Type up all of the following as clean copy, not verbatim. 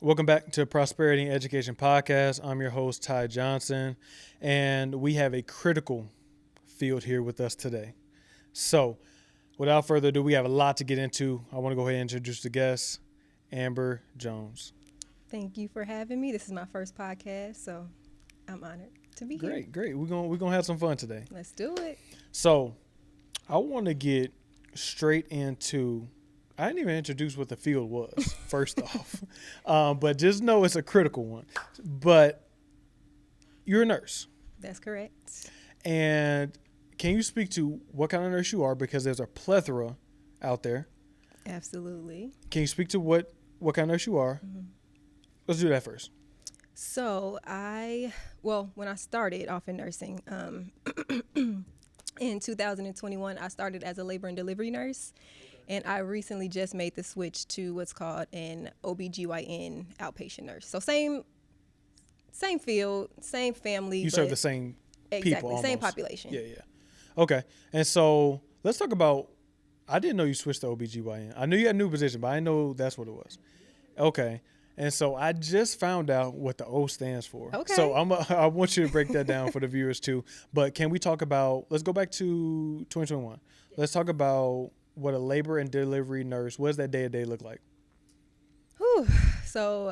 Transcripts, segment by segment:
Welcome back to Prosperity and Education Podcast. I'm your host, Ty Johnson, and we have a critical field here with us today. So, without further ado, we have a lot to get into. I want to go ahead and introduce the guest, Amber Jones. Thank you for having me. This is my first podcast, so I'm honored to be here. Great. We're gonna have some fun today. Let's do it. So, I want to get straight into. I didn't even introduce what the field was, first off. But just know it's a critical one. But you're a nurse. That's correct. And can you speak to what kind of nurse you are? Because there's a plethora out there. Absolutely. Can you speak to what kind of nurse you are? Mm-hmm. Let's do that first. So when I started off in nursing, in 2021, I started as a labor and delivery nurse. And I recently just made the switch to what's called an OBGYN outpatient nurse. So same field, same family. You serve the same people. Exactly, same population. Yeah. Okay. And so let's talk about, I didn't know you switched to OBGYN. I knew you had a new position, but I didn't know that's what it was. Okay. And so I just found out what the O stands for. Okay. So I want you to break that down for the viewers too. But can we talk about, let's go back to 2021. Let's talk about what a labor and delivery nurse, what does that day-to-day look like? Whew. So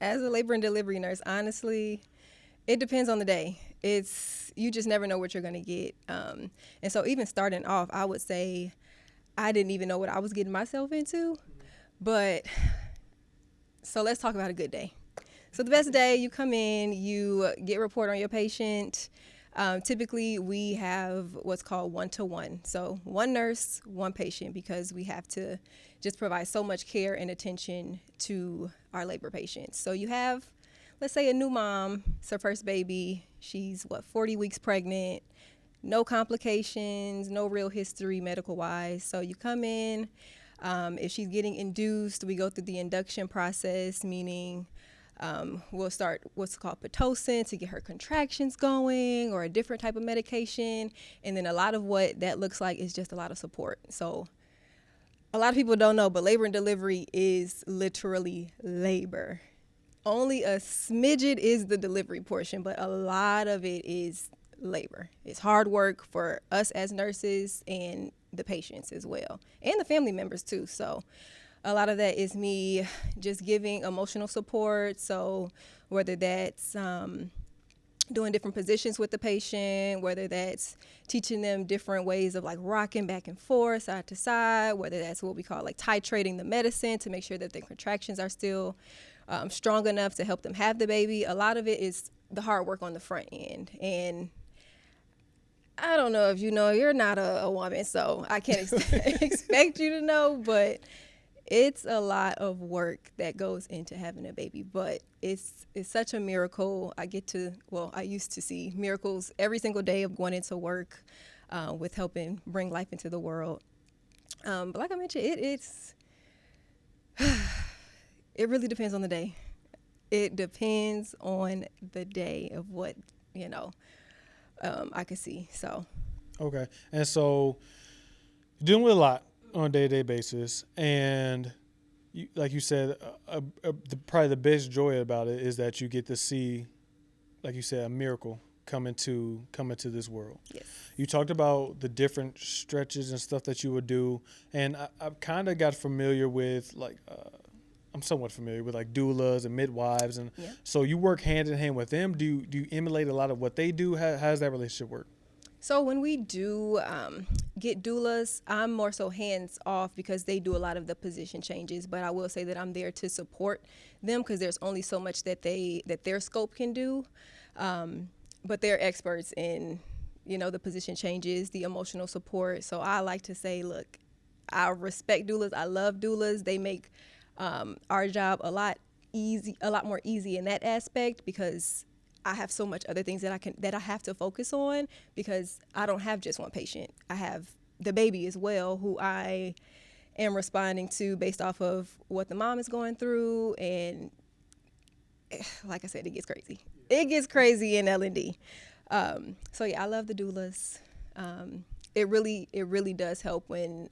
as a labor and delivery nurse, honestly, it depends on the day. You just never know what you're going to get. And so even starting off, I would say I didn't even know what I was getting myself into. But so let's talk about a good day. So the best day, you come in, you get a report on your patient. Typically, we have what's called 1-to-1. So one nurse, one patient, because we have to just provide so much care and attention to our labor patients. So you have, let's say, a new mom, it's her first baby. She's, 40 weeks pregnant, no complications, no real history medical-wise. So you come in. If she's getting induced, we go through the induction process, meaning we'll start what's called Pitocin to get her contractions going, or a different type of medication. And then a lot of what that looks like is just a lot of support. So a lot of people don't know, but labor and delivery is literally labor. Only a smidget is the delivery portion, but a lot of it is labor. It's hard work for us as nurses and the patients as well, and the family members too. So a lot of that is me just giving emotional support. So whether that's doing different positions with the patient, whether that's teaching them different ways of like rocking back and forth, side to side, whether that's what we call like titrating the medicine to make sure that their contractions are still strong enough to help them have the baby. A lot of it is the hard work on the front end. And I don't know if you know, you're not a woman, so I can't expect you to know, but it's a lot of work that goes into having a baby, but it's such a miracle. I used to see miracles every single day of going into work with helping bring life into the world. But like I mentioned, it really depends on the day. It depends on the day of what, I could see. So. Okay. And so dealing with a lot on a day-to-day basis, and like you said, probably the best joy about it is that you get to see, like you said, a miracle come into this world. Yes. You talked about the different stretches and stuff that you would do, and I kind of got familiar with I'm somewhat familiar with like doulas and midwives, and so you work hand in hand with them. Do you emulate a lot of what they do? How does that relationship work? So when we do get doulas, I'm more so hands off because they do a lot of the position changes. But I will say that I'm there to support them because there's only so much that their scope can do. But they're experts in, the position changes, the emotional support. So I like to say, look, I respect doulas. I love doulas. They make our job a lot more easy in that aspect because I have so much other things that I have to focus on because I don't have just one patient. I have the baby as well, who I am responding to based off of what the mom is going through. And like I said, it gets crazy. It gets crazy in L&D. So yeah, I love the doulas. it really does help when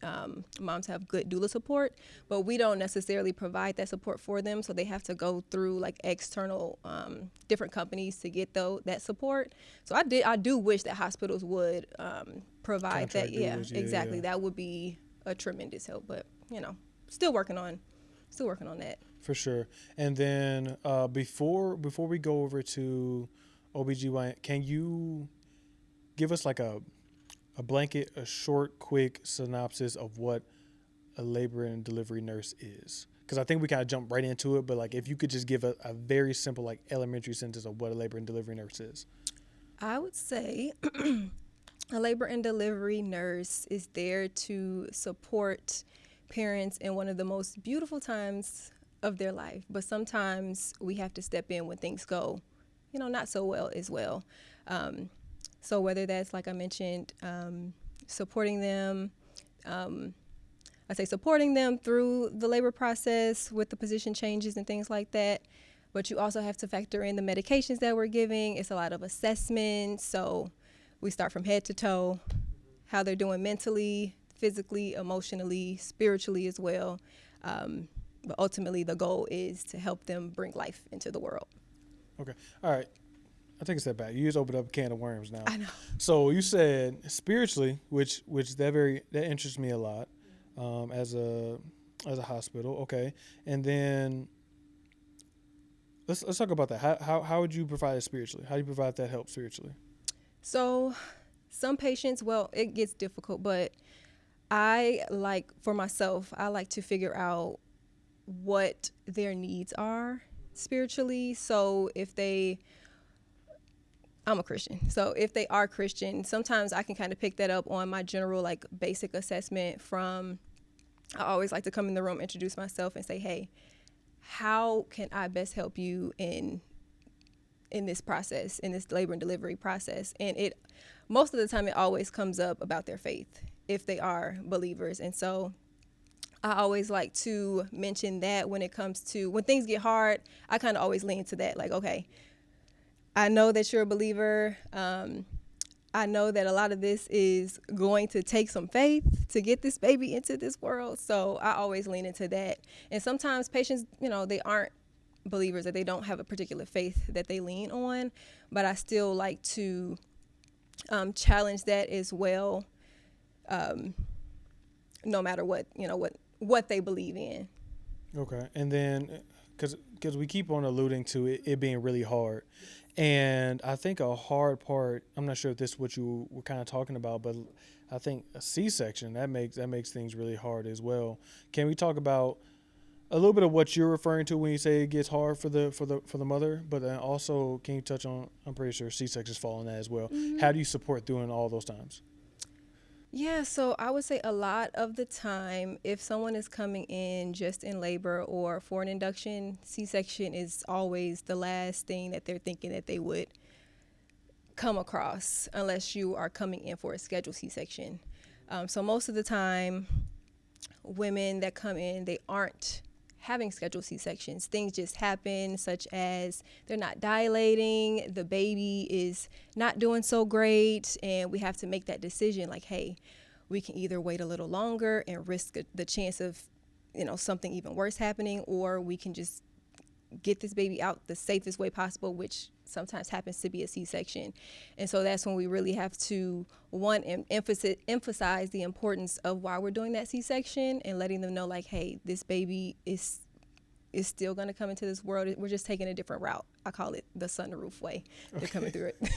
moms have good doula support, but we don't necessarily provide that support for them, so they have to go through like external different companies to get that support. So I do wish that hospitals would provide Contract that. Yeah, doulas, exactly. yeah. That would be a tremendous help, but still working on that. For sure. And then before we go over to OBGYN, can you give us like a short, quick synopsis of what a labor and delivery nurse is? Because I think we kind of jump right into it, but like if you could just give a very simple, like elementary sentence of what a labor and delivery nurse is. I would say a labor and delivery nurse is there to support parents in one of the most beautiful times of their life, but sometimes we have to step in when things go, not so well as well. So whether that's, like I mentioned, supporting them, I say supporting them through the labor process with the position changes and things like that, but you also have to factor in the medications that we're giving. It's a lot of assessments, so we start from head to toe, how they're doing mentally, physically, emotionally, spiritually as well. But ultimately, the goal is to help them bring life into the world. Okay. All right. I'll take a step back. You just opened up a can of worms now. I know. So you said spiritually, which that interests me a lot, as a hospital. Okay. And then let's talk about that. How would you provide it spiritually? How do you provide that help spiritually? So some patients, well, it gets difficult, but for myself, I like to figure out what their needs are spiritually. So I'm a Christian. So if they are Christian, sometimes I can kind of pick that up on my general like basic assessment I always like to come in the room, introduce myself and say, hey, how can I best help you in this process, in this labor and delivery process? And most of the time it always comes up about their faith, if they are believers. And so I always like to mention that when it comes to when things get hard, I kind of always lean to that. Like, okay, I know that you're a believer. I know that a lot of this is going to take some faith to get this baby into this world. So I always lean into that. And sometimes patients, they aren't believers, or they don't have a particular faith that they lean on. But I still like to challenge that as well, no matter what they believe in. Okay. And then because we keep on alluding to it being really hard. And I think a hard part, I'm not sure if this is what you were kind of talking about, but I think a C-section, that makes things really hard as well. Can we talk about a little bit of what you're referring to when you say it gets hard for the mother, but then also can you touch on, I'm pretty sure C-sections fall in that as well. Mm-hmm. How do you support during all those times? Yeah, so I would say a lot of the time, if someone is coming in just in labor or for an induction, C-section is always the last thing that they're thinking that they would come across unless you are coming in for a scheduled C-section. So most of the time, women that come in, they aren't having scheduled C-sections. Things just happen, such as they're not dilating, the baby is not doing so great, and we have to make that decision like, hey, we can either wait a little longer and risk the chance of, something even worse happening, or we can just get this baby out the safest way possible, which sometimes happens to be a C-section. And so that's when we really have to, emphasize the importance of why we're doing that C-section and letting them know, like, hey, this baby is still going to come into this world. We're just taking a different route. I call it the sunroof way. Okay. They're coming through it.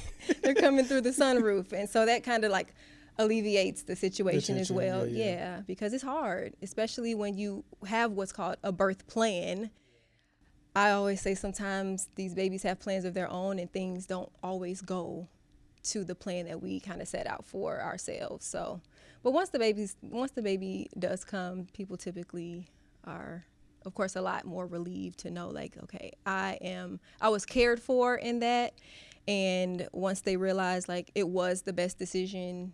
They're coming through the sunroof. And so that kind of like alleviates the situation as well. Yeah, because it's hard, especially when you have what's called a birth plan. I always say sometimes these babies have plans of their own and things don't always go to the plan that we kind of set out for ourselves. So, but once the baby does come, people typically are, of course, a lot more relieved to know, like, okay, I was cared for in that. And once they realize like it was the best decision,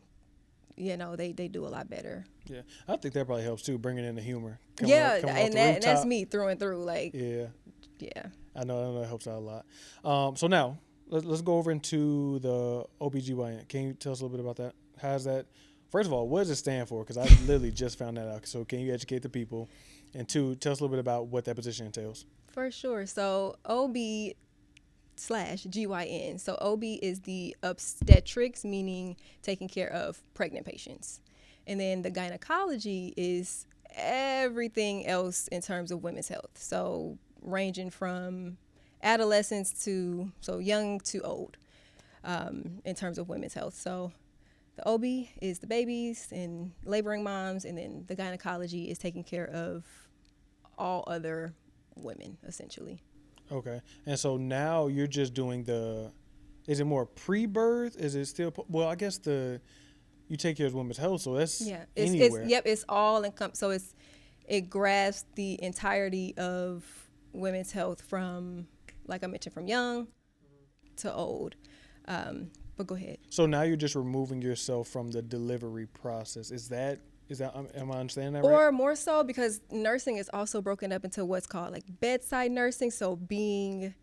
they do a lot better. Yeah, I think that probably helps too, bringing in the humor. And that's me through and through. Like, yeah. I know it helps out a lot. So now let's go over into the OBGYN. Can you tell us a little bit about that? How's that first of all, what does it stand for? Because I literally just found that out. So can you educate the people? And two, tell us a little bit about what that position entails. For sure. So OB/GYN. So OB is the obstetrics, meaning taking care of pregnant patients. And then the gynecology is everything else in terms of women's health. So ranging from adolescents to so young to old in terms of women's health. So the OB is the babies and laboring moms, and then the gynecology is taking care of all other women, essentially. Okay. And so now you're just doing is it more pre-birth? Is it still, well, I guess you take care of women's health, so that's anywhere. It's all so it grasps the entirety of women's health from, like I mentioned, from young to old. But go ahead. So now you're just removing yourself from the delivery process. Is that am I understanding that right? Or more so, because nursing is also broken up into what's called like bedside nursing. So being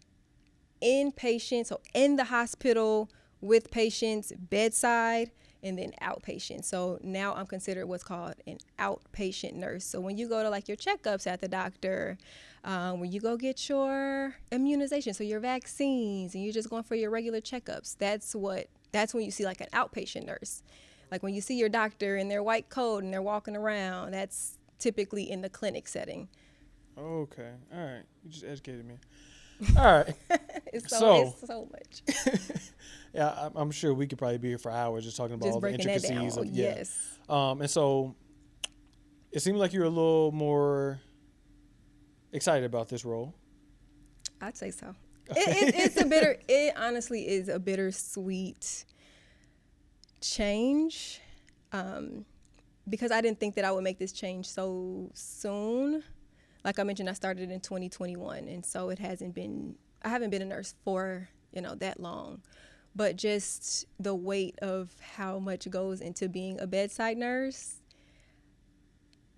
inpatient, so in the hospital with patients, bedside, and then outpatient. So now I'm considered what's called an outpatient nurse. So when you go to like your checkups at the doctor, when you go get your immunization, so your vaccines, and you're just going for your regular checkups, that's when you see like an outpatient nurse. Like when you see your doctor in their white coat and they're walking around, that's typically in the clinic setting. Okay. All right. You just educated me. All right. It's so much. Yeah, I'm sure we could probably be here for hours just talking about just all the intricacies of yes. And so it seemed like you're a little more excited about this role. I'd say so. It honestly is a bittersweet change, because I didn't think that I would make this change so soon. Like I mentioned, I started in 2021, and so I haven't been a nurse for that long. But just the weight of how much goes into being a bedside nurse.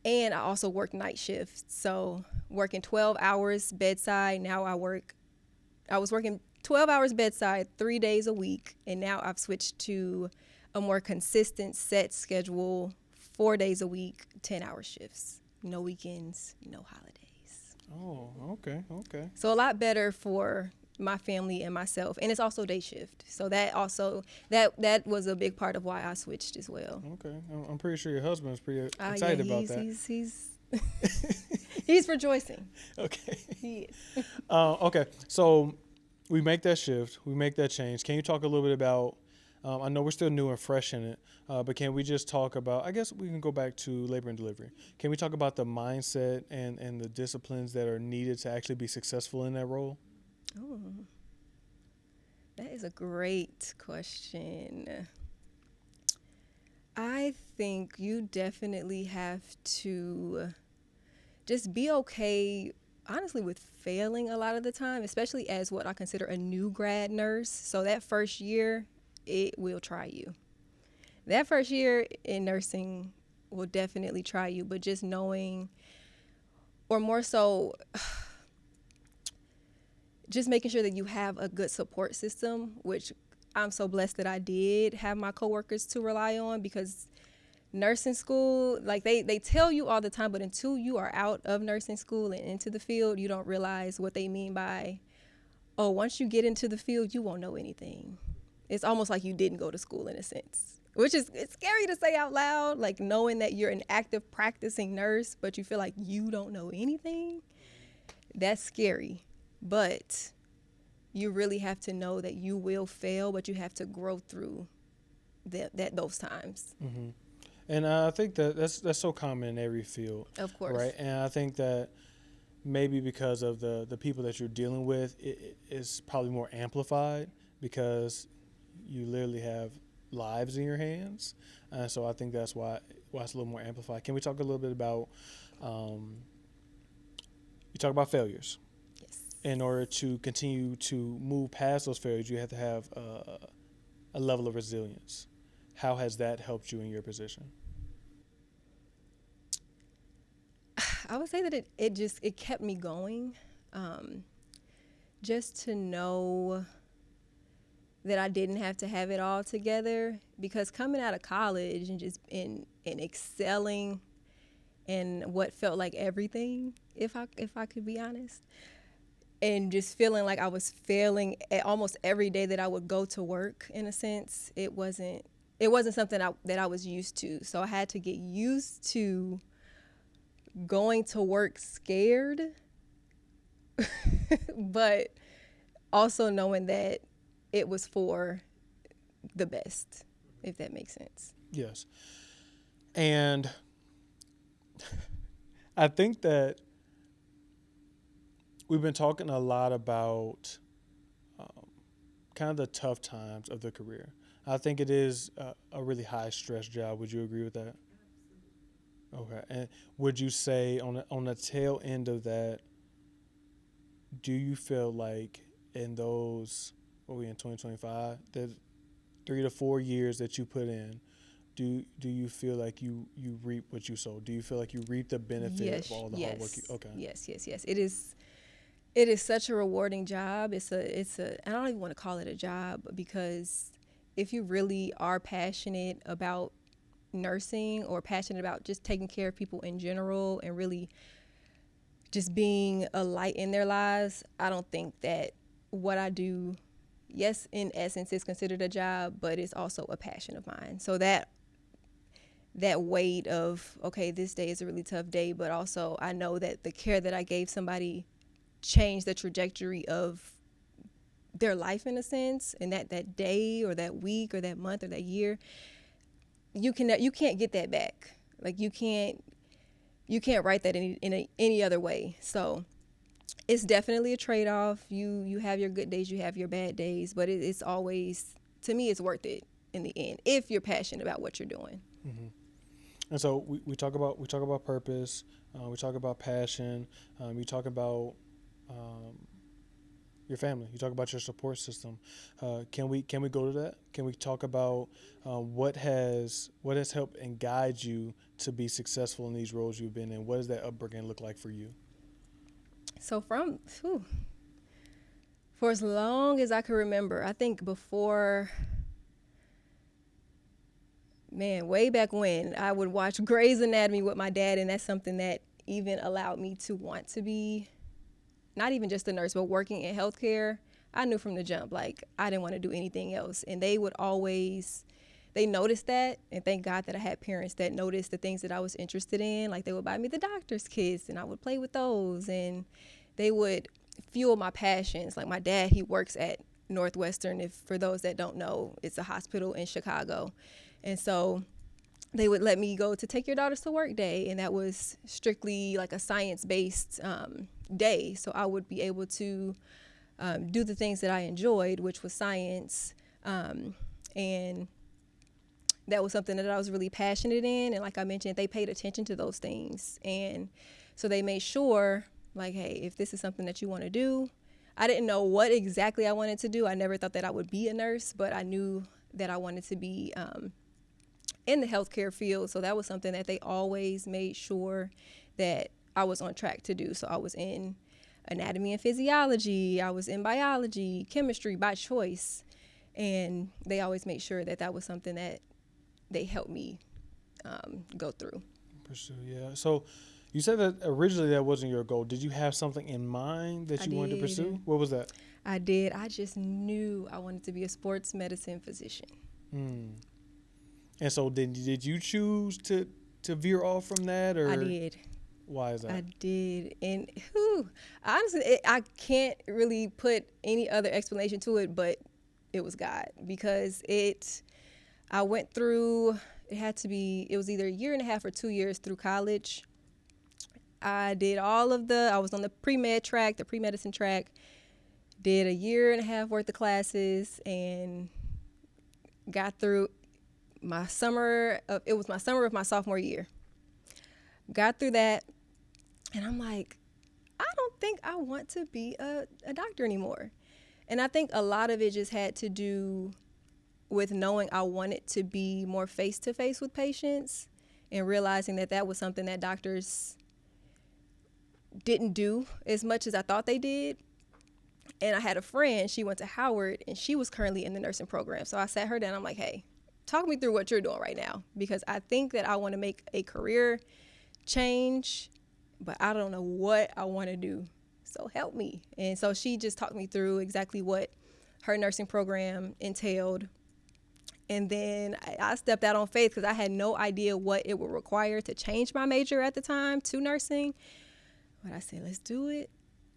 And I also work night shifts. So working 12 hours bedside. Now I was working 12 hours bedside 3 days a week. And now I've switched to a more consistent set schedule, 4 days a week, 10-hour shifts. No weekends, no holidays. Oh, okay. So a lot better for my family and myself, and it's also day shift, so that was a big part of why I switched as well. Okay, I'm pretty sure your husband's pretty excited about that. He's rejoicing. Okay. He is. Okay, so we make that shift, we make that change. Can you talk a little bit about? I know we're still new and fresh in it, but can we just talk about? I guess we can go back to labor and delivery. Can we talk about the mindset and the disciplines that are needed to actually be successful in that role? Oh, that is a great question. I think you definitely have to just be okay, honestly, with failing a lot of the time, especially as what I consider a new grad nurse. So that first year, it will try you. That first year in nursing will definitely try you, but just knowing, or more so, just making sure that you have a good support system, which I'm so blessed that I did have my coworkers to rely on, because nursing school, like they tell you all the time, but until you are out of nursing school and into the field, you don't realize what they mean by, oh, once you get into the field, you won't know anything. It's almost like you didn't go to school in a sense, which is, it's scary to say out loud, like knowing that you're an active practicing nurse, but you feel like you don't know anything. That's scary. But you really have to know that you will fail, but you have to grow through those times. Mm-hmm. And I think that's so common in every field. Of course. Right. And I think that maybe because of the people that you're dealing with, it is probably more amplified because you literally have lives in your hands. So I think that's why it's a little more amplified. Can we talk a little bit about, you talk about failures. In order to continue to move past those failures, you have to have a level of resilience. How has that helped you in your position? I would say that it kept me going. Just to know that I didn't have to have it all together, because coming out of college and just in excelling in what felt like everything, if I could be honest, and just feeling like I was failing at almost every day that I would go to work, in a sense, it wasn't something that I was used to. So I had to get used to going to work scared, but also knowing that it was for the best, if that makes sense. Yes. And I think that we've been talking a lot about kind of the tough times of the career. I think it is a really high stress job. Would you agree with that? Okay. And would you say on the tail end of that, do you feel like in those, what are we in 2025, the 3 to 4 years that you put in, do you feel like you reap what you sow? Do you feel like you reap the benefit of all the hard work? Okay. Yes. It is such a rewarding job. It's a I don't even want to call it a job, because if you really are passionate about nursing or passionate about just taking care of people in general and really just being a light in their lives, I don't think that what I do, yes, in essence, is considered a job, but it's also a passion of mine. So that weight of, okay, this day is a really tough day, but also I know that the care that I gave somebody changed the trajectory of their life, in a sense, and that day or that week or that month or that year, you can't get that back. Like you can't write that in any other way. So it's definitely a trade-off. You have your good days, you have your bad days, but it's always, to me, it's worth it in the end if you're passionate about what you're doing. Mm-hmm. And so we talk about purpose, we talk about passion, you talk about your family, you talk about your support system. Can we go to that? Can we talk about what has helped and guide you to be successful in these roles you've been in? What does that upbringing look like for you? So for as long as I can remember, I think before, way back when, I would watch Grey's Anatomy with my dad, and that's something that even allowed me to want to be not even just a nurse, but working in healthcare. I knew from the jump, like, I didn't want to do anything else. And they noticed that, and thank God that I had parents that noticed the things that I was interested in. Like, they would buy me the doctor's kits, and I would play with those, and they would fuel my passions. Like, my dad, he works at Northwestern. For those that don't know, it's a hospital in Chicago. And so they would let me go to Take Your Daughters to Work Day, and that was strictly like a science-based day. So I would be able to do the things that I enjoyed, which was science, and that was something that I was really passionate in. And like I mentioned, they paid attention to those things, and so they made sure, like, hey, if this is something that you want to do. I didn't know what exactly I wanted to do. I never thought that I would be a nurse, but I knew that I wanted to be in the healthcare field. So that was something that they always made sure that I was on track to do. So I was in anatomy and physiology, I was in biology, chemistry by choice, and they always made sure that that was something that they helped me go through. Pursue, yeah. So you said that originally that wasn't your goal. Did you have something in mind that you wanted to pursue? What was that? I did. I just knew I wanted to be a sports medicine physician. And so did you choose to veer off from that, or? I did. Why is that? I did. And honestly, I can't really put any other explanation to it, but it was God, because I went through, it was either a year and a half or 2 years through college. I was on the pre-med track, the pre-medicine track, did a year and a half worth of classes, and got through my summer of my sophomore year. Got through that, and I'm like, I don't think I want to be a doctor anymore. And I think a lot of it just had to do with knowing I wanted to be more face-to-face with patients, and realizing that that was something that doctors didn't do as much as I thought they did. And I had a friend, she went to Howard, and she was currently in the nursing program. So I sat her down. I'm like, hey, talk me through what you're doing right now, because I think that I want to make a career change, but I don't know what I want to do. So help me. And so she just talked me through exactly what her nursing program entailed. And then I stepped out on faith because I had no idea what it would require to change my major at the time to nursing. But I said, let's do it.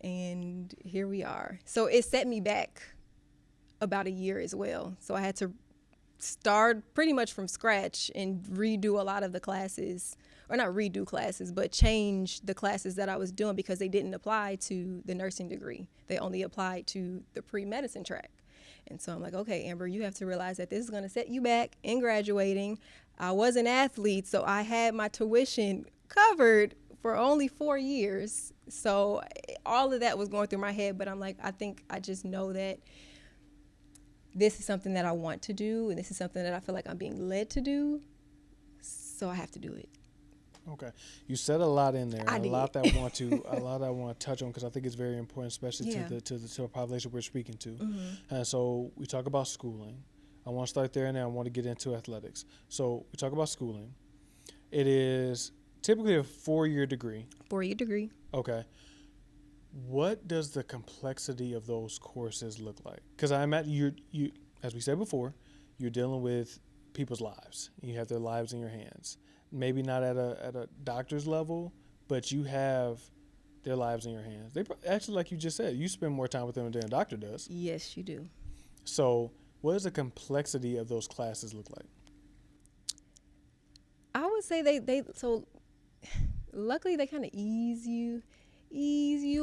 And here we are. So it set me back about a year as well. So I had to start pretty much from scratch and redo a lot of the classes, or not redo classes, but change the classes that I was doing because they didn't apply to the nursing degree. They only applied to the pre-medicine track. And so I'm like, okay, Amber, you have to realize that this is going to set you back in graduating. I was an athlete, so I had my tuition covered for only 4 years. So all of that was going through my head, but I'm like, I think I just know that this is something that I want to do, and this is something that I feel like I'm being led to do, so I have to do it. Okay, you said a lot in there. I did. A lot that I want to touch on because I think it's very important, especially to the population we're speaking to. Mm-hmm. And so we talk about schooling. I want to start there, and then I want to get into athletics. So we talk about schooling. It is typically a 4-year degree. 4-year degree. Okay. What does the complexity of those courses look like? Because I imagine you, as we said before, you're dealing with people's lives. You have their lives in your hands. Maybe not at a doctor's level, but you have their lives in your hands. They actually, like you just said, you spend more time with them than a doctor does. Yes, you do. So what does the complexity of those classes look like? I would say they so luckily they kind of ease you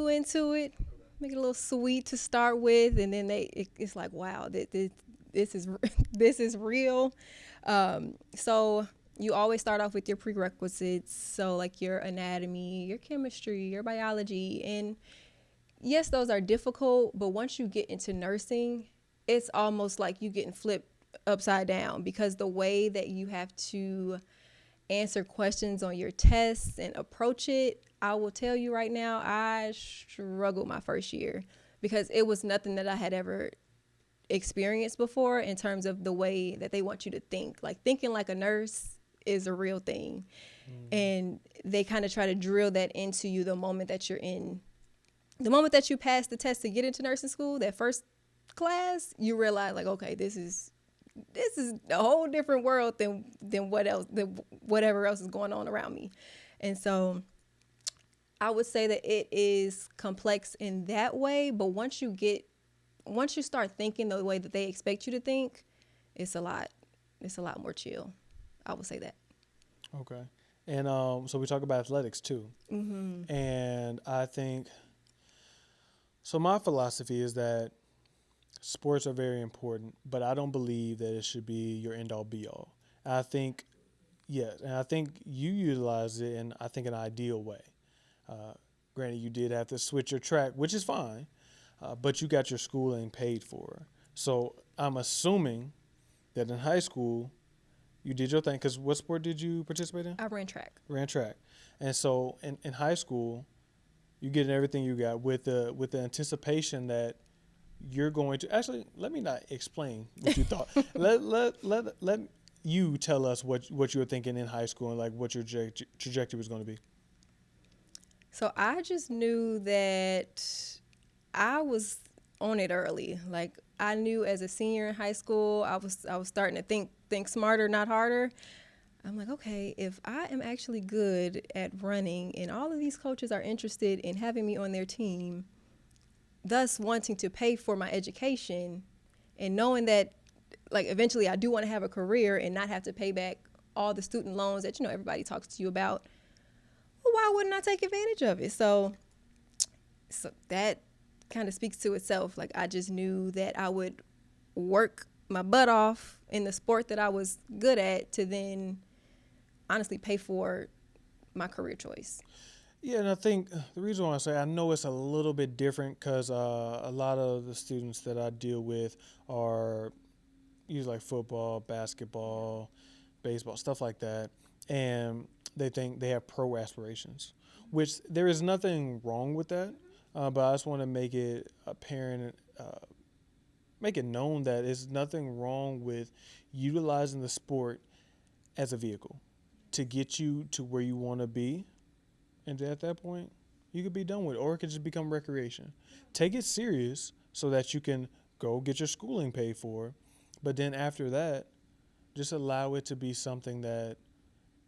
into it, make it a little sweet to start with, and then it's like, wow, this is real. So you always start off with your prerequisites, so like your anatomy, your chemistry, your biology, and yes, those are difficult, but once you get into nursing, it's almost like you getting flipped upside down, because the way that you have to answer questions on your tests and approach it, I will tell you right now, I struggled my first year because it was nothing that I had ever experienced before in terms of the way that they want you to think. Like, thinking like a nurse is a real thing. And they kind of try to drill that into you the moment that you pass the test to get into nursing school, that first class, you realize, like, okay, this is a whole different world than whatever else is going on around me. And so I would say that it is complex in that way, but once you start thinking the way that they expect you to think, it's a lot more chill. I would say that. Okay. And so we talk about athletics too. Mm-hmm. And I think, so my philosophy is that sports are very important, but I don't believe that it should be your end-all be-all. I think, yes, and I think you utilize it in, I think, an ideal way. Granted, you did have to switch your track, which is fine, but you got your schooling paid for. So I'm assuming that in high school, you did your thing, because what sport did you participate in? I ran track. Ran track. And so in high school, you get everything you got with the anticipation that you're going to, actually, let me not explain what you thought. let you tell us what you were thinking in high school and like what your trajectory was going to be. So I just knew that I was on it early. Like, I knew as a senior in high school, I was starting to think smarter, not harder. I'm like, okay, if I am actually good at running and all of these coaches are interested in having me on their team, thus wanting to pay for my education and knowing that, like, eventually I do want to have a career and not have to pay back all the student loans that, everybody talks to you about, well, why wouldn't I take advantage of it? So that kind of speaks to itself. Like, I just knew that I would work my butt off in the sport that I was good at to then honestly pay for my career choice. Yeah, and I think the reason why I say I know it's a little bit different because a lot of the students that I deal with are usually like football, basketball, baseball, stuff like that, and they think they have pro aspirations, which there is nothing wrong with that. but I just want to make it apparent, make it known that there's nothing wrong with utilizing the sport as a vehicle to get you to where you want to be. And at that point, you could be done with it, or it could just become recreation. Take it serious so that you can go get your schooling paid for. But then after that, just allow it to be something that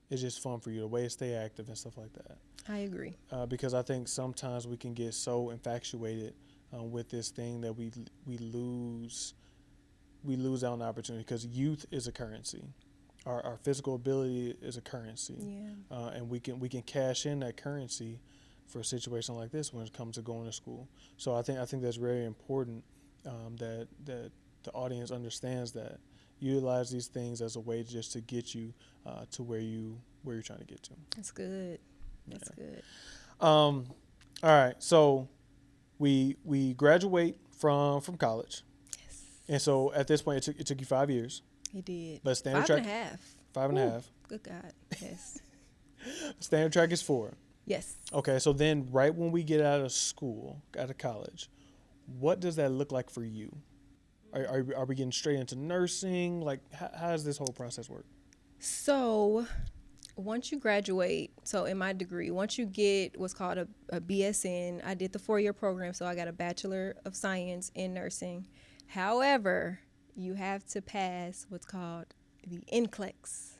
is just fun for you, the way to stay active and stuff like that. I agree. Because I think sometimes we can get so infatuated with this thing that we lose out on the opportunity, because youth is a currency. Our physical ability is a currency. Yeah. And we can cash in that currency for a situation like this when it comes to going to school. So I think that's very important, that the audience understands that. Utilize these things as a way just to get you to where you're trying to get to. That's good. That's good. All right. So we graduate from college. Yes. And so at this point, it took you 5 years. It did. But standard 5 and track, a half. 5 and a half. Good God. Yes. Standard track is 4. Yes. Okay. So then right when we get out of school, out of college, what does that look like for you? Are we getting straight into nursing? Like, how does this whole process work? So once you graduate, so in my degree, once you get what's called a BSN, I did the 4-year program, so I got a Bachelor of Science in Nursing. However, you have to pass what's called the NCLEX.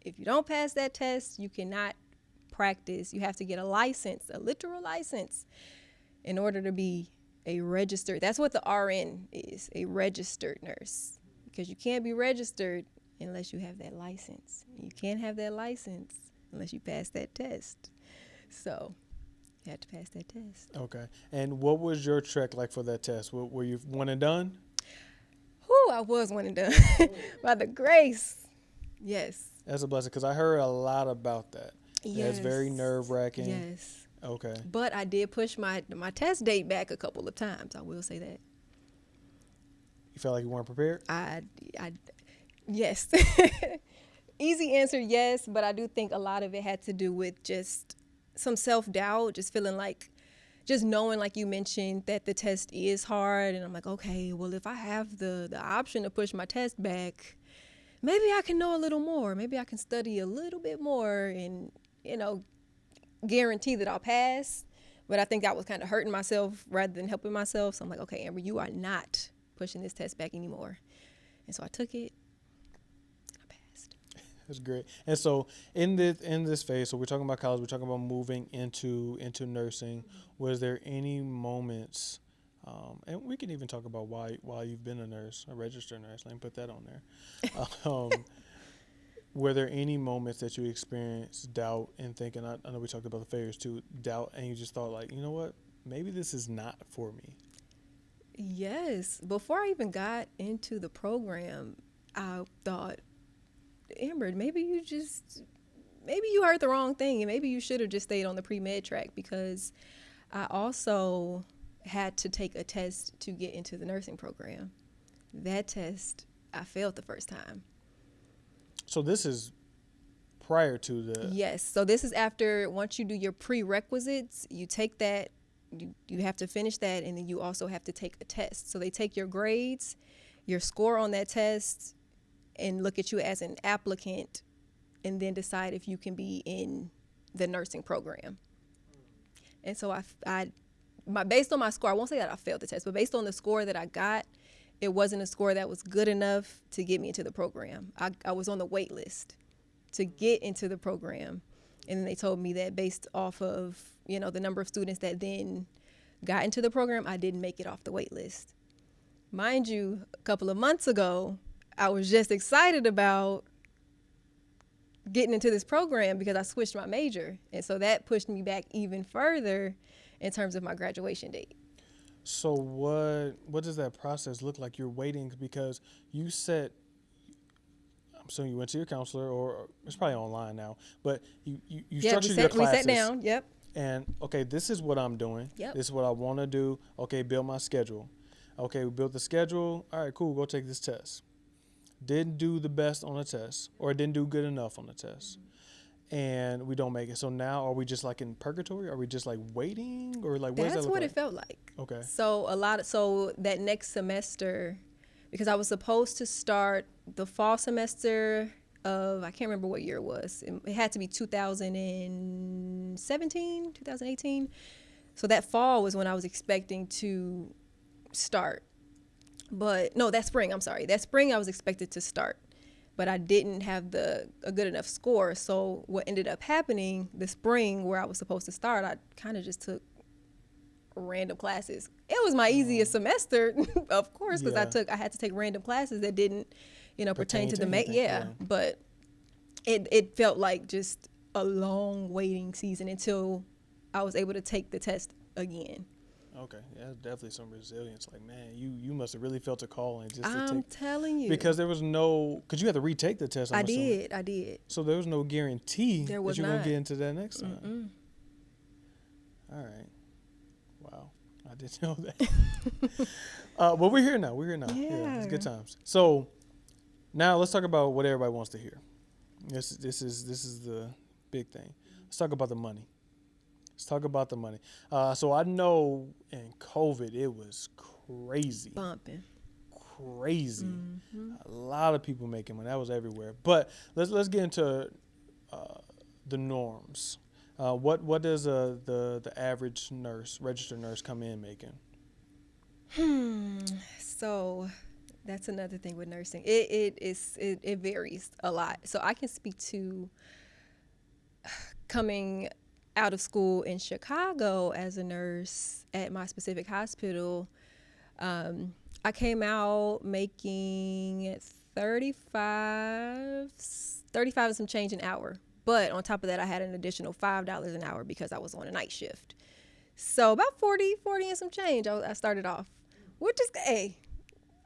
If you don't pass that test, you cannot practice. You have to get a license, a literal license, in order to be a registered, that's what the RN is, a registered nurse. Because you can't be registered unless you have that license. You can't have that license unless you pass that test. So you have to pass that test. Okay. And what was your trek like for that test? Were you one and done? Whew, I was one and done. By the grace. Yes. That's a blessing, because I heard a lot about that. Yes. It's very nerve-wracking. Yes. Okay. But I did push my test date back a couple of times. I will say that. You felt like you weren't prepared? Yes. Easy answer, yes. But I do think a lot of it had to do with just some self-doubt, just feeling like, just knowing, like you mentioned, that the test is hard. And I'm like, okay, well, if I have the option to push my test back, maybe I can know a little more. Maybe I can study a little bit more and, guarantee that I'll pass. But I think that was kind of hurting myself rather than helping myself. So I'm like, okay, Amber, you are not pushing this test back anymore. And so I took it. I passed. That's great. And so in this phase, so we're talking about college, we're talking about moving into nursing. Was there any moments, and we can even talk about why you've been a nurse, a registered nurse. Let me put that on there. Were there any moments that you experienced doubt and thinking, I know we talked about the failures too, doubt, and you just thought like, you know what, maybe this is not for me? Yes. Before I even got into the program, I thought, Amber, maybe you heard the wrong thing, and maybe you should have just stayed on the pre-med track, because I also had to take a test to get into the nursing program. That test, I failed the first time. So this is prior to the... Yes. So this is after, once you do your prerequisites, you take that, you have to finish that, and then you also have to take a test. So they take your grades, your score on that test, and look at you as an applicant, and then decide if you can be in the nursing program. And so based on my score, I won't say that I failed the test, but based on the score that I got, it wasn't a score that was good enough to get me into the program. I was on the wait list to get into the program. And then they told me that based off of, the number of students that then got into the program, I didn't make it off the wait list. Mind you, a couple of months ago, I was just excited about getting into this program because I switched my major. And so that pushed me back even further in terms of my graduation date. So what does that process look like? You're waiting because you said, I'm assuming you went to your counselor, or it's probably online now, but you structured your classes. We sat down, yep. And, okay, this is what I'm doing. Yep. This is what I want to do. Okay, build my schedule. Okay, we built the schedule. All right, cool, go take this test. Didn't do the best on the test, or didn't do good enough on the test. and we don't make it. So now are we just like in purgatory? Are we just like waiting, or like what does that That's look what like? it felt like. Okay. So that next semester, because I was supposed to start the fall semester of, I can't remember what year it was. It had to be 2017, 2018. So that fall was when I was expecting to start. But no, that spring, I'm sorry. That spring I was expected to start, but I didn't have a good enough score. So what ended up happening the spring where I was supposed to start, I kind of just took random classes. It was my easiest semester, of course, because I had to take random classes that didn't, pertain to the But it felt like just a long waiting season until I was able to take the test again. Okay, yeah, that's definitely some resilience. Like, man, you must have really felt a calling just to I'm telling you, because there was no, because you had to retake the test. I did. So there was no guarantee There that was you're gonna not. get into that next time. All right, wow, I didn't know that. But we're here now. Yeah, it's good times. So now let's talk about what everybody wants to hear. This is the big thing. Let's talk about the money. So I know in COVID it was crazy. Bumping. Crazy. A lot of people making money. That was everywhere. But let's get into the norms. What does the average nurse, registered nurse, come in making? So that's another thing with nursing. It varies a lot. So I can speak to coming out of school in Chicago as a nurse at my specific hospital. I came out making 35 and some change an hour. But on top of that, I had an additional $5 an hour because I was on a night shift. So about 40 and some change I started off, which is, hey,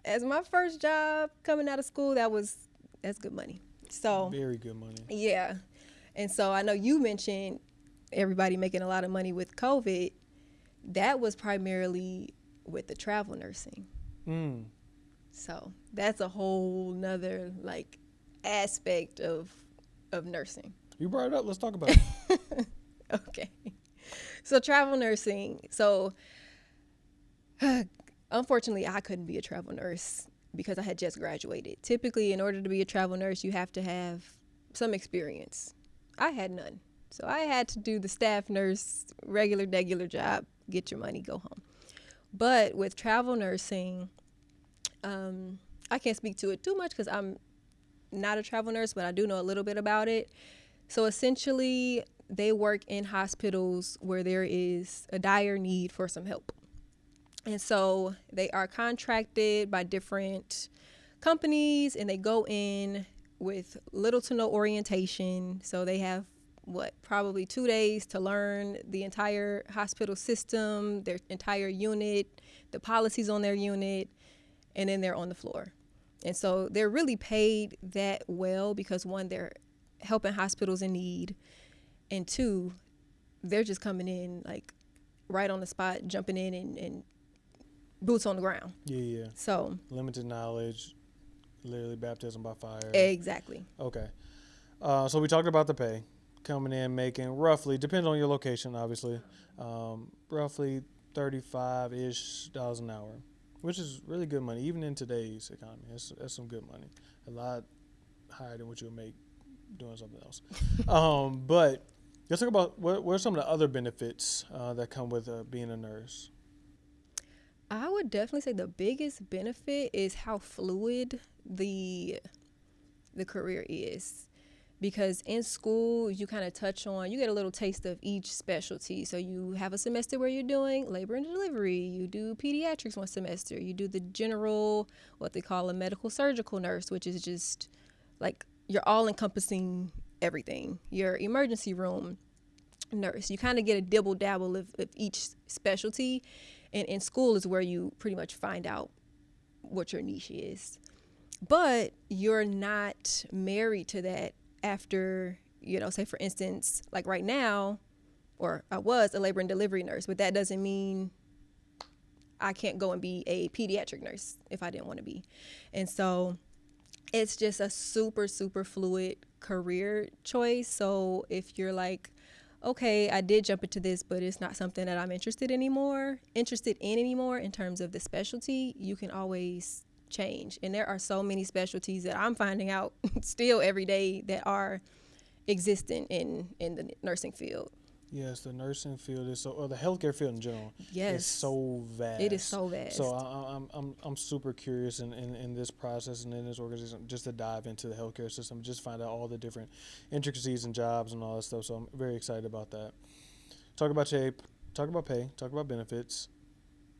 as my first job coming out of school, that's good money. So very good money. Yeah. And so I know you mentioned everybody making a lot of money with COVID. That was primarily with the travel nursing. So that's a whole nother aspect of nursing. You brought it up. Let's talk about it. Okay. So travel nursing. So unfortunately, I couldn't be a travel nurse because I had just graduated. Typically, in order to be a travel nurse, you have to have some experience. I had none. So I had to do the staff nurse, regular job, get your money, go home. But with travel nursing, I can't speak to it too much because I'm not a travel nurse, but I do know a little bit about it. So essentially, they work in hospitals where there is a dire need for some help. And so they are contracted by different companies, and they go in with little to no orientation. So they have probably 2 days to learn the entire hospital system, their entire unit, the policies on their unit, and then they're on the floor. And so they're really paid that well because, one, they're helping hospitals in need, and two, they're just coming in right on the spot, jumping in and boots on the ground. Yeah. So limited knowledge, literally baptism by fire. Exactly. Okay. So we talked about the pay. Coming in making roughly, depends on your location, obviously, roughly $35-ish an hour, which is really good money, even in today's economy. That's some good money. A lot higher than what you'll make doing something else. But let's talk about what are some of the other benefits that come with being a nurse. I would definitely say the biggest benefit is how fluid the career is. Because in school, you kind of you get a little taste of each specialty. So you have a semester where you're doing labor and delivery. You do pediatrics one semester. You do the general, what they call a medical surgical nurse, which is just you're all encompassing everything. Your emergency room nurse. You kind of get a dibble dabble of each specialty. And in school is where you pretty much find out what your niche is. But you're not married to that after, say for instance, right now, or I was a labor and delivery nurse, but that doesn't mean I can't go and be a pediatric nurse if I didn't want to be. And so it's just a super, super fluid career choice. So if you're like, okay, I did jump into this, but it's not something that I'm interested in anymore in terms of the specialty, you can always change. And there are so many specialties that I'm finding out still every day that are existent in the nursing field. Yes, the nursing field is so, or the healthcare field in general, Yes, is so vast. it is so vast. So I'm super curious in this process and in this organization just to dive into the healthcare system, just find out all the different intricacies and jobs and all that stuff. So I'm very excited about that. Talk about pay, talk about benefits.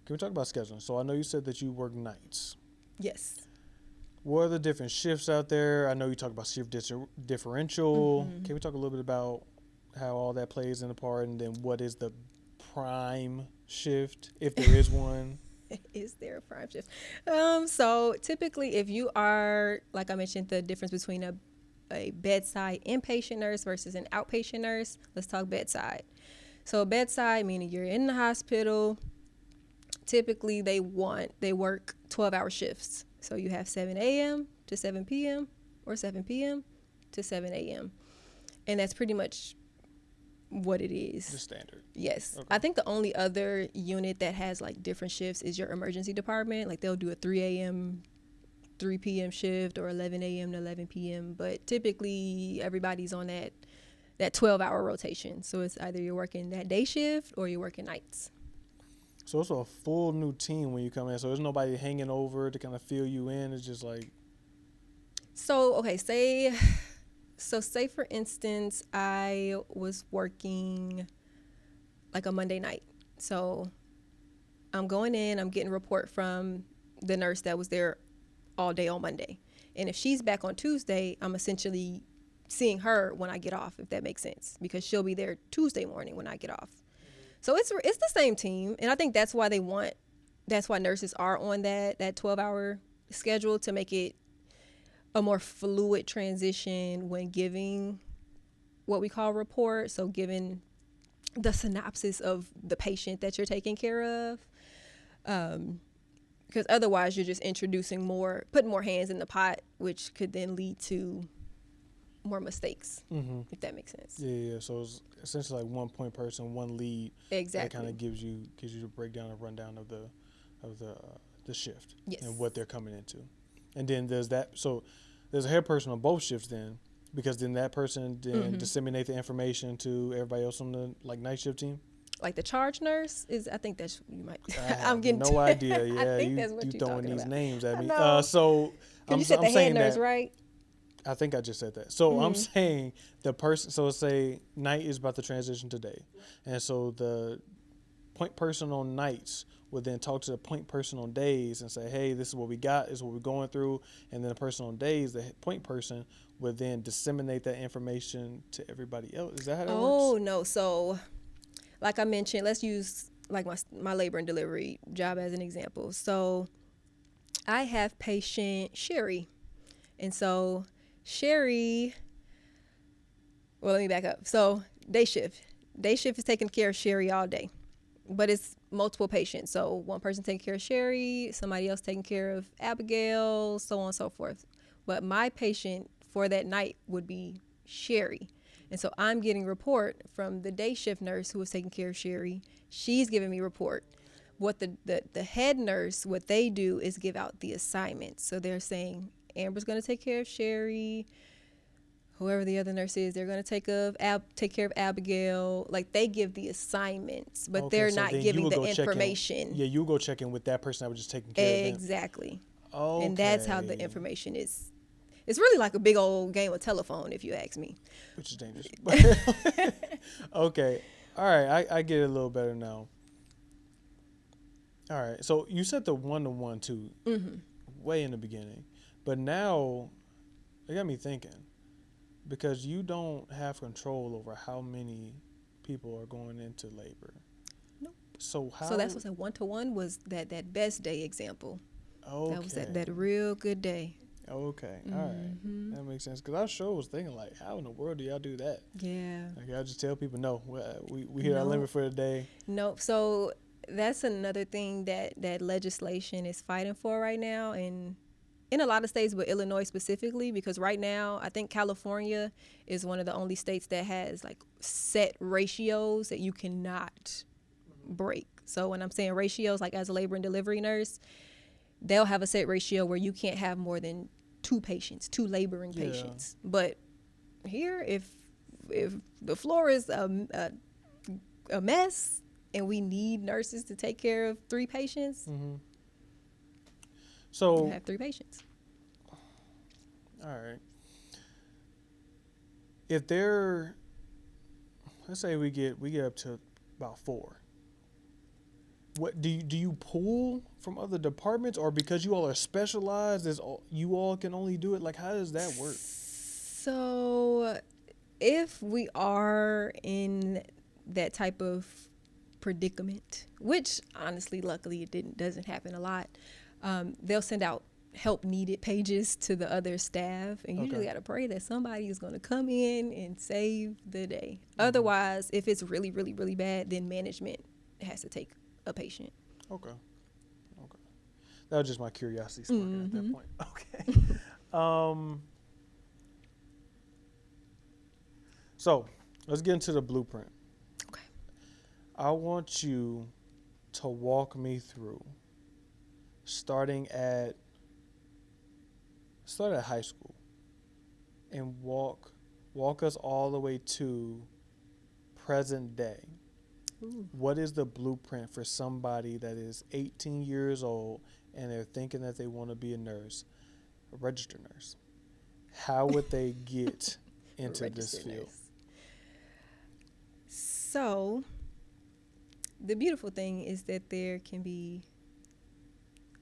Can we talk about scheduling? So I know you said that you work nights. Yes. What are the different shifts out there? I know you talk about shift differential. Mm-hmm. Can we talk a little bit about how all that plays in the part, and then what is the prime shift, if there is one? Is there a prime shift? So typically, if you are, like I mentioned, the difference between a bedside inpatient nurse versus an outpatient nurse, let's talk bedside. So bedside, meaning you're in the hospital, typically they work 12-hour shifts. So you have 7 a.m. to 7 p.m. or 7 p.m. to 7 a.m. And that's pretty much what it is. The standard. Yes. Okay. I think the only other unit that has like different shifts is your emergency department. Like they'll do a 3 a.m. 3 p.m. shift or 11 a.m. to 11 p.m. But typically everybody's on that 12-hour rotation. So it's either you're working that day shift or you're working nights. So it's a full new team when you come in. So there's nobody hanging over to kind of fill you in. It's just like. So, okay, say for instance, I was working like a Monday night. So I'm going in, I'm getting a report from the nurse that was there all day on Monday. And if she's back on Tuesday, I'm essentially seeing her when I get off, if that makes sense, because she'll be there Tuesday morning when I get off. So it's the same team, and I think that's why nurses are on that 12-hour schedule, to make it a more fluid transition when giving what we call report. So giving the synopsis of the patient that you're taking care of, because otherwise you're just putting more hands in the pot, which could then lead to more mistakes, if that makes sense. Yeah. So it's essentially like one point person, one lead. Exactly. That kind of gives you a breakdown, a rundown of the shift. Yes. And what they're coming into. And then there's a head person on both shifts then, because then that person then disseminate the information to everybody else on the night shift team. Like the charge nurse is, I think that's you might. I'm getting no idea. Yeah, I think that's what you you're throwing talking these about. names at me. So you said the head nurse, right? I think I just said that. So I'm saying the person. So say night is about to transition to day, and so the point person on nights would then talk to the point person on days and say, hey, this is what we got, this is what we're going through. And then the person on days, the point person, would then disseminate that information to everybody else. Is that how that works? Oh, no. So like I mentioned, let's use like my labor and delivery job as an example. So I have patient Sherry. And so Sherry, well, let me back up. So day shift is taking care of Sherry all day. But it's multiple patients. So one person taking care of Sherry, somebody else taking care of Abigail, so on and so forth. But my patient for that night would be Sherry. And so I'm getting a report from the day shift nurse who was taking care of Sherry. She's giving me a report. What the head nurse, what they do is give out the assignments. So they're saying, Amber's going to take care of Sherry. Whoever the other nurse is, they're going to take care of Abigail. Like, they give the assignments, but they're not giving the information. You go check in with that person that was just taking care of them. Exactly. Okay. And that's how the information is. It's really like a big old game of telephone, if you ask me. Which is dangerous. Okay. All right. I get it a little better now. All right. So you said the 1-to-1 too, way in the beginning. But now, it got me thinking. Because you don't have control over how many people are going into labor. Nope. So that's what I said. 1-to-1 was that best day example. Okay. That was that real good day. Okay. All right. That makes sense. Because I sure was thinking, like, how in the world do y'all do that? Yeah. Like, y'all just tell people, no, we hit our limit for the day. Nope. So that's another thing that legislation is fighting for right now. And in a lot of states, but Illinois specifically, because right now I think California is one of the only states that has like set ratios that you cannot break. So when I'm saying ratios, like as a labor and delivery nurse, they'll have a set ratio where you can't have more than two laboring patients. But here, if the floor is a mess and we need nurses to take care of 3 patients, so you have 3 patients. All right. If they're, let's say we get up to about 4. What do you pull from other departments, or because you all are specialized, you all can only do it? Like, how does that work? So, if we are in that type of predicament, which honestly, luckily, doesn't happen a lot, they'll send out help needed pages to the other staff, and you just got to pray that somebody is going to come in and save the day. Otherwise, if it's really, really, really bad, then management has to take a patient. Okay. That was just my curiosity sparking at that point. Okay. So let's get into the blueprint. Okay. I want you to walk me through starting at high school and walk us all the way to present day. Ooh. What is the blueprint for somebody that is 18 years old and they're thinking that they want to be a nurse, a registered nurse? How would they get into this field? Nurse. So, the beautiful thing is that there can be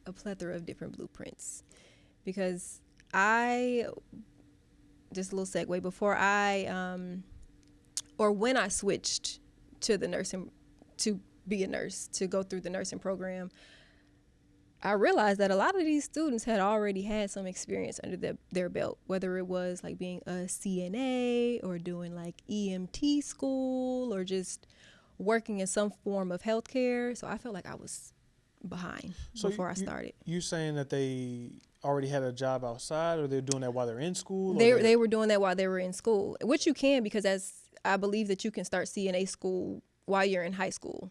a plethora of different blueprints, because just a little segue, before when I switched to the nursing, to be a nurse, to go through the nursing program, I realized that a lot of these students had already had some experience under their belt, whether it was like being a CNA or doing like EMT school or just working in some form of healthcare. So I felt like I was behind before I started. You saying that they already had a job outside, or they're doing that while they're in school? They were doing that while they were in school, which you can, because I believe that you can start CNA school while you're in high school.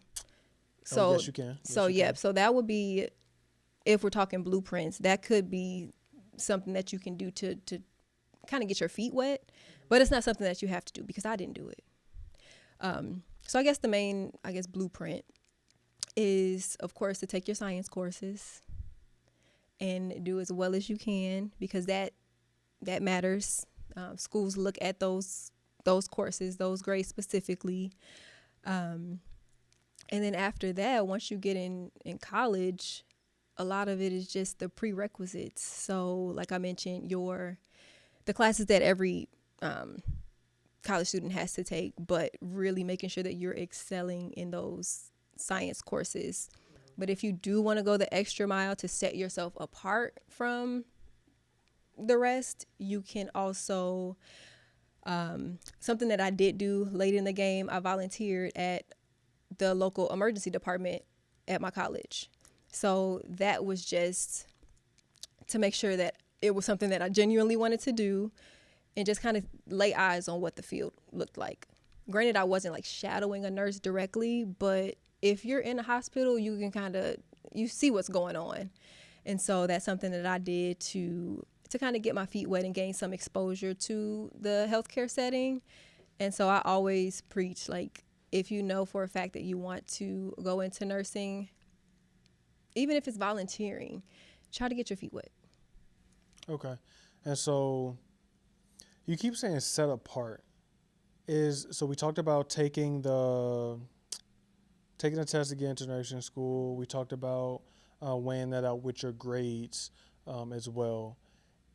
So yes, you can. So that would be, if we're talking blueprints, that could be something that you can do to kind of get your feet wet, but it's not something that you have to do, because I didn't do it. So I guess the main, blueprint is, of course, to take your science courses and do as well as you can, because that matters. Schools look at those courses, those grades specifically. And then after that, once you get in college, a lot of it is just the prerequisites. So like I mentioned, the classes that every college student has to take, but really making sure that you're excelling in those science courses. But if you do want to go the extra mile to set yourself apart from the rest, you can also, something that I did do late in the game, I volunteered at the local emergency department at my college. So that was just to make sure that it was something that I genuinely wanted to do, and just kind of lay eyes on what the field looked like. Granted, I wasn't like shadowing a nurse directly, but if you're in a hospital, you can you see what's going on. And so that's something that I did to kind of get my feet wet and gain some exposure to the healthcare setting. And so I always preach, like, if you know for a fact that you want to go into nursing, even if it's volunteering, try to get your feet wet. Okay. And so you keep saying set apart. So we talked about taking the test to get into nursing school. We talked about weighing that out with your grades as well.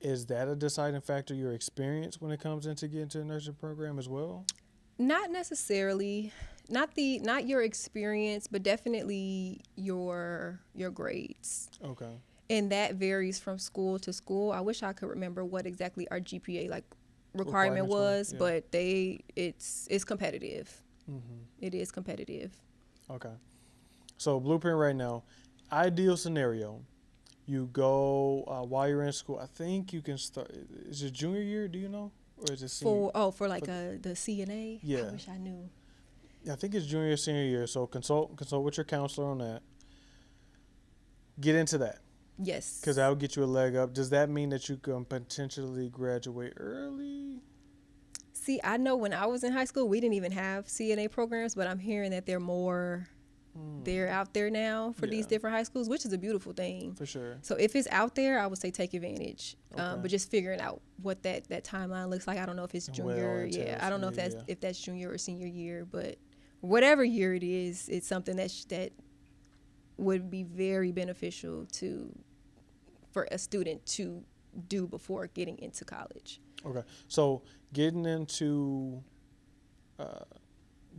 Is that a deciding factor, your experience, when it comes into getting into the nursing program as well? Not necessarily. Not your experience, but definitely your grades. Okay. And that varies from school to school. I wish I could remember what exactly our GPA requirement was, yeah. But it's competitive. Mm-hmm. It is competitive. Okay. So blueprint right now, ideal scenario, You go while you're in school. I think you can start. Is it junior year? Do you know, or is it senior? For like the CNA. Yeah. I wish I knew. I think it's junior senior year. So consult with your counselor on that. Get into that. Yes. Because that will get you a leg up. Does that mean that you can potentially graduate early? See, I know when I was in high school, we didn't even have CNA programs, but I'm hearing that they're out there now for these different high schools, which is a beautiful thing. For sure. So if it's out there, I would say take advantage. Okay. But just figuring out what that timeline looks like. I don't know if it's junior. I don't know if that's junior or senior year, but whatever year it is, it's something that would be very beneficial for a student to do before getting into college. Okay. So getting into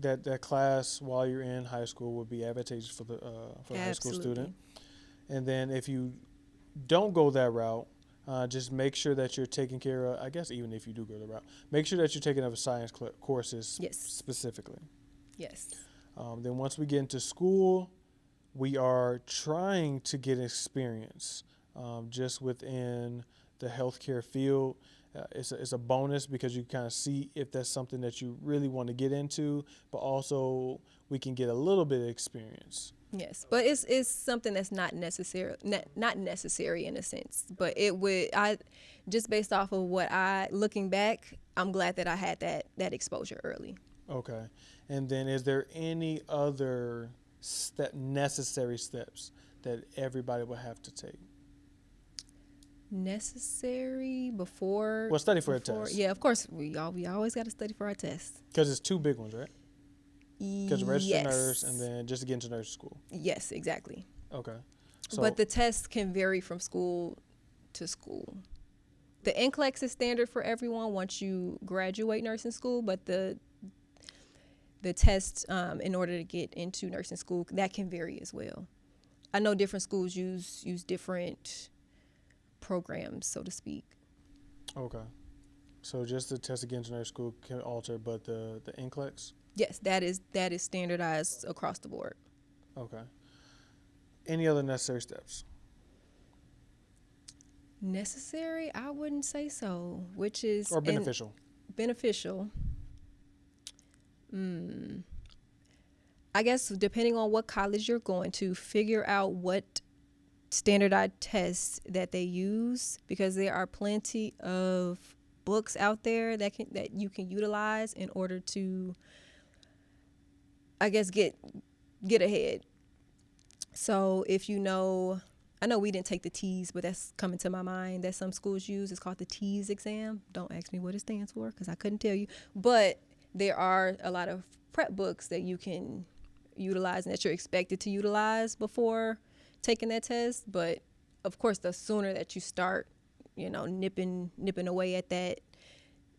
that class while you're in high school would be advantageous for the high school student. And then if you don't go that route, just make sure that you're taking care of, I guess even if you do go the route, make sure that you're taking other science courses specifically. Yes. Then once we get into school, we are trying to get experience just within the healthcare field. It's a bonus because you kind of see if that's something that you really want to get into, but also we can get a little bit of experience. Yes, but it's something that's not necessary in a sense. But I just based off of looking back, I'm glad that I had that exposure early. Okay, and then is there any other necessary steps that everybody would have to take? Necessary before? Well, study for a test. Yeah, of course. We always got to study for our test. Because it's two big ones, right? Because registered nurse and then just to get into nursing school. Yes, exactly. Okay. So, but the tests can vary from school to school. The NCLEX is standard for everyone once you graduate nursing school, but the test in order to get into nursing school, that can vary as well. I know different schools use different programs, so to speak. Okay. So just the test against nursing school can alter, but the NCLEX? Yes, that is standardized across the board. Okay. Any other necessary steps? Necessary? I wouldn't say so. Which is or beneficial? Beneficial. I guess depending on what college you're going to, figure out what standardized tests that they use, because there are plenty of books out there that you can utilize in order to, I guess, get ahead. So if I know we didn't take the TEAS, but that's coming to my mind that some schools use. It's called the TEAS exam. Don't ask me what it stands for because I couldn't tell you. But there are a lot of prep books that you can utilize and that you're expected to utilize before taking that test. But of course, the sooner that you start, nipping away at that,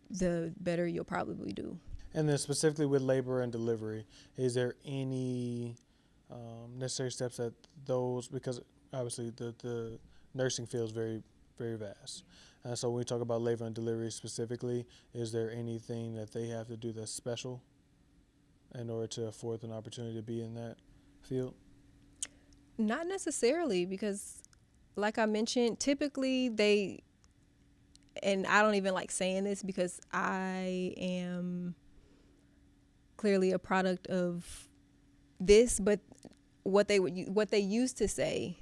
the better you'll probably do. And then specifically with labor and delivery, is there any necessary steps that those, because obviously the nursing field is very, very vast. So when we talk about labor and delivery specifically, is there anything that they have to do that's special in order to afford an opportunity to be in that field? Not necessarily, because like I mentioned, typically and I don't even like saying this because I am clearly a product of this, but what they used to say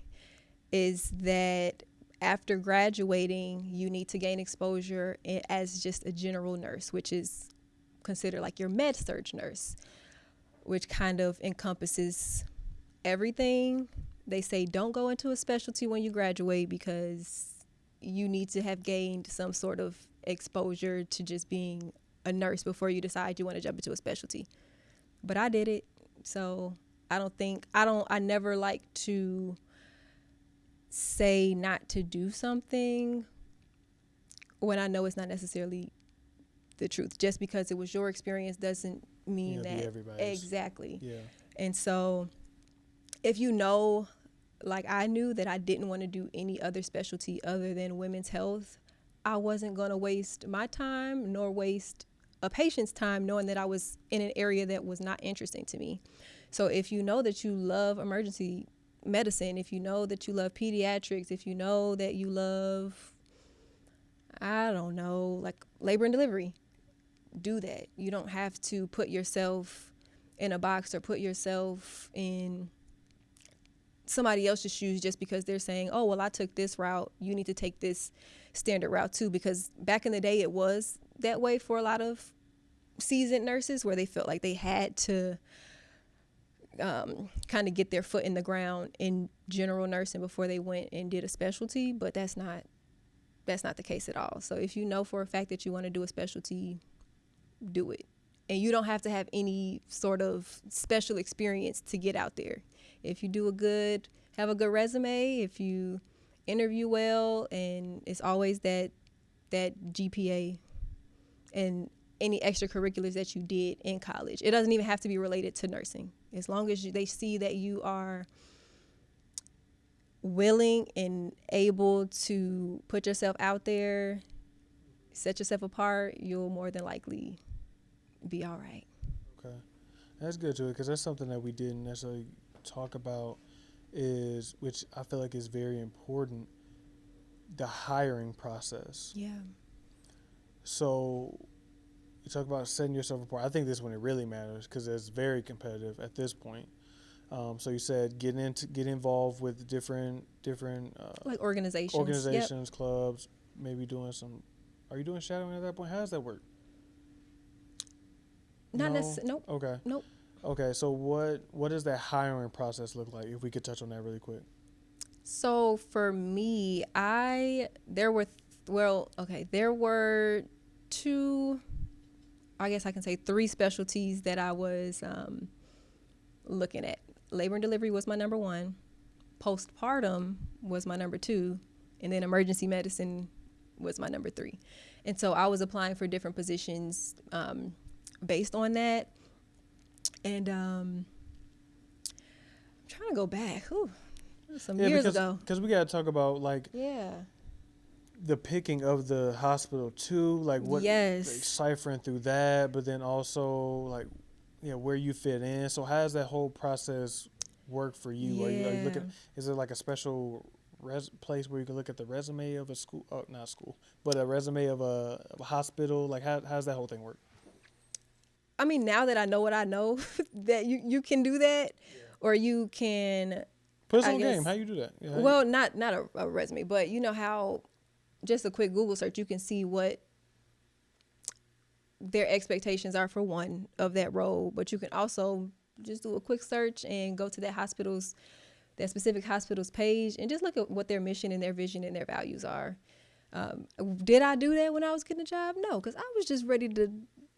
is that after graduating, you need to gain exposure as just a general nurse, which is considered like your med-surg nurse, which kind of encompasses everything. They say don't go into a specialty when you graduate because you need to have gained some sort of exposure to just being a nurse before you decide you want to jump into a specialty. But I did it, so I never like to say not to do something when I know it's not necessarily the truth. Just because it was your experience doesn't mean that everybody's. Exactly. Yeah. And so if like I knew that I didn't want to do any other specialty other than women's health, I wasn't going to waste my time nor waste a patient's time knowing that I was in an area that was not interesting to me. So if you know that you love emergency medicine, if you know that you love pediatrics, if you know that you love, I don't know, like labor and delivery, do that. You don't have to put yourself in a box or put yourself in somebody else's shoes just because they're saying, oh, well, I took this route, you need to take this standard route too. Because back in the day, it was that way for a lot of seasoned nurses, where they felt like they had to kind of get their foot in the ground in general nursing before they went and did a specialty. But that's not the case at all. So if you know for a fact that you want to do a specialty, do it. And you don't have to have any sort of special experience to get out there. If you have a good resume, if you interview well, and it's always that GPA and any extracurriculars that you did in college. It doesn't even have to be related to nursing. As long as they see that you are willing and able to put yourself out there, set yourself apart, you'll more than likely be all right. Okay. That's good too, because that's something that we didn't necessarily talk about, which I feel like is very important, the hiring process. Yeah. So you talk about setting yourself apart. I think this is when it really matters, because it's very competitive at this point. So you said get involved with different like organizations, yep. Clubs, maybe doing some. Are you doing shadowing at that point? How does that work? Not necessarily. Nope. Okay. Nope. Okay. So what does that hiring process look like? If we could touch on that really quick. So for me, there were two, I guess I can say 3 specialties that I was looking at. Labor and delivery was my number 1. Postpartum was my number 2. And then emergency medicine was my number 3. And so I was applying for different positions based on that. And I'm trying to go back. Some years ago. Because we got to talk about yeah. the picking of the hospital too, like what, yes. like ciphering through that, but then also where you fit in. So how does that whole process work for you? Yeah. Are you looking? Is it like a special place where you can look at the resume of a school? Oh, not school, but a resume of a hospital. Like how's that whole thing work? I mean, now that I know what I know, that you can do that, or you can put us on game. How you do that? Yeah, well, not a resume, but you know how just a quick Google search, you can see what their expectations are for one of that role, but you can also just do a quick search and go to that specific hospital's page and just look at what their mission and their vision and their values are. Did I do that when I was getting a job? No, because I was just ready to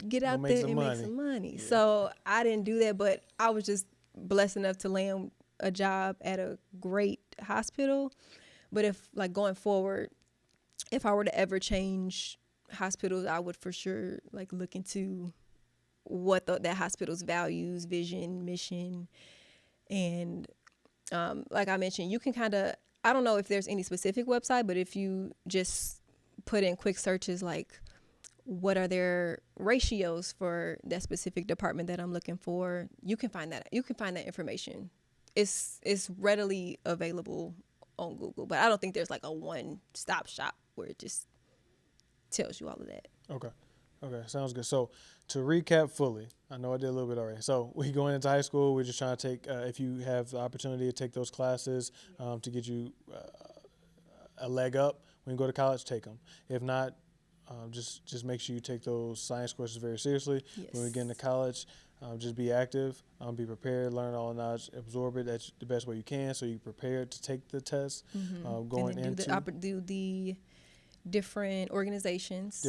get out there and make some money. Yeah. So I didn't do that, but I was just blessed enough to land a job at a great hospital. But if going forward, if I were to ever change hospitals, I would for sure look into what that hospital's values, vision, mission, and like I mentioned, you can I don't know if there's any specific website, but if you just put in quick searches what are their ratios for that specific department that I'm looking for, you can find that information. It's readily available on Google, but I don't think there's a one-stop shop where it just tells you all of that. Okay, sounds good. So to recap fully, I know I did a little bit already. So we going into high school, we're just trying to take, if you have the opportunity to take those classes to get you a leg up, when you go to college, take them. If not, just make sure you take those science courses very seriously. Yes. When we get into college, just be active, be prepared, learn all the knowledge, absorb it. That's the best way you can, so you're prepared to take the test. Mm-hmm. Going into do the different organizations.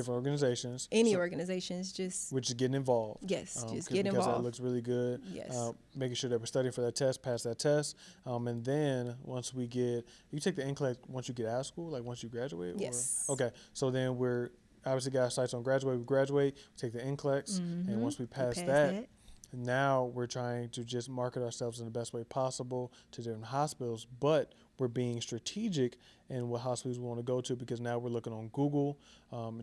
Any organizations, just which is getting involved. Yes, just get involved. Because that looks really good. Yes. Making sure that we're studying for that test, pass that test, and then once you take the NCLEX once you get out of school, once you graduate. Yes. Okay, so then we're obviously got our sights on graduate. We graduate, we take the NCLEX, and once we pass that, now we're trying to just market ourselves in the best way possible to different hospitals, but we're being strategic in what hospitals we want to go to, because now we're looking on Google,